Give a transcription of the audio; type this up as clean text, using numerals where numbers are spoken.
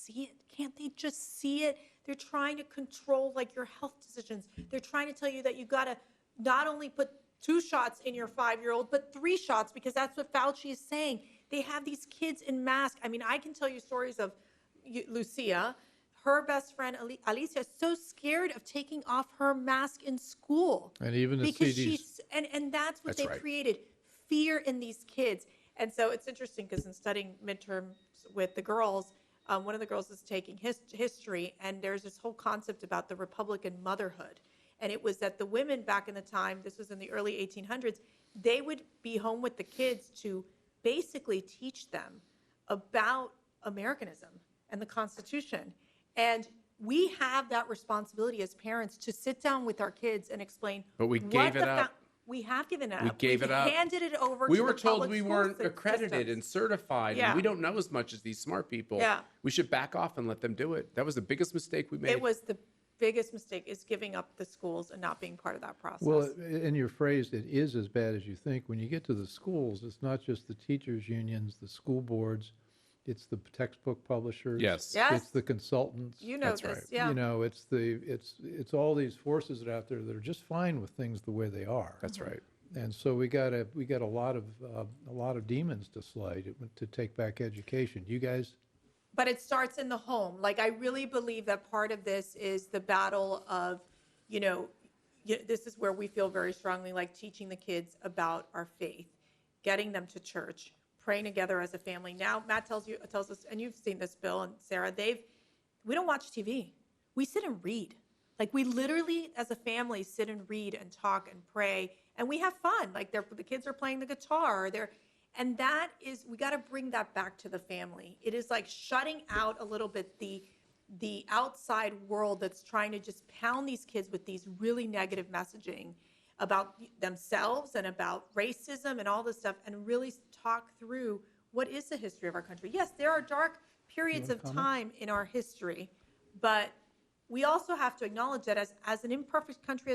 see it? Can't they just see it? They're trying to control like your health decisions. They're trying to tell you that you got to not only put 2 shots in your 5-year-old, but 3 shots, because that's what Fauci is saying. They have these kids in masks. I mean, I can tell you stories of Lucia. Her best friend, Alicia, is so scared of taking off her mask in school. And even the because CDs. she's, and that's what they right. created, fear in these kids. And so it's interesting because in studying midterms with the girls, one of the girls is taking history, and there's this whole concept about the Republican motherhood. And it was that the women back in the time, this was in the early 1800s, they would be home with the kids to basically teach them about Americanism and the Constitution. And we have that responsibility as parents to sit down with our kids and explain. But we gave it up. We have given it up. We gave it up. Handed it over. We to were the told public we school weren't accredited systems. and certified, Yeah. and we don't know as much as these smart people. Yeah. We should back off and let them do it. That was the biggest mistake we made. It was the biggest mistake, is giving up the schools and not being part of that process. Well, in your phrase, it is as bad as you think. When you get to the schools, it's not just the teachers' unions, the school boards, it's the textbook publishers. Yes. Yes. It's the consultants. You know That's this, right. yeah. You know, it's all these forces that are out there that are just fine with things the way they are. That's right. And so we got a lot of demons to slay to take back education. You guys. But it starts in the home. Like, I really believe that part of this is the battle of, this is where we feel very strongly, like teaching the kids about our faith, getting them to church, praying together as a family. Now, Matt tells us, and you've seen this, Bill and Sarah, we don't watch TV. We sit and read. Like, we literally, as a family, sit and read and talk and pray, and we have fun. Like, the kids are playing the guitar, and that is, we got to bring that back to the family. It is like shutting out a little bit the outside world that's trying to just pound these kids with these really negative messaging about themselves and about racism and all this stuff, and really talk through what is the history of our country. Yes, there are dark periods of time in our history, but we also have to acknowledge that as an imperfect country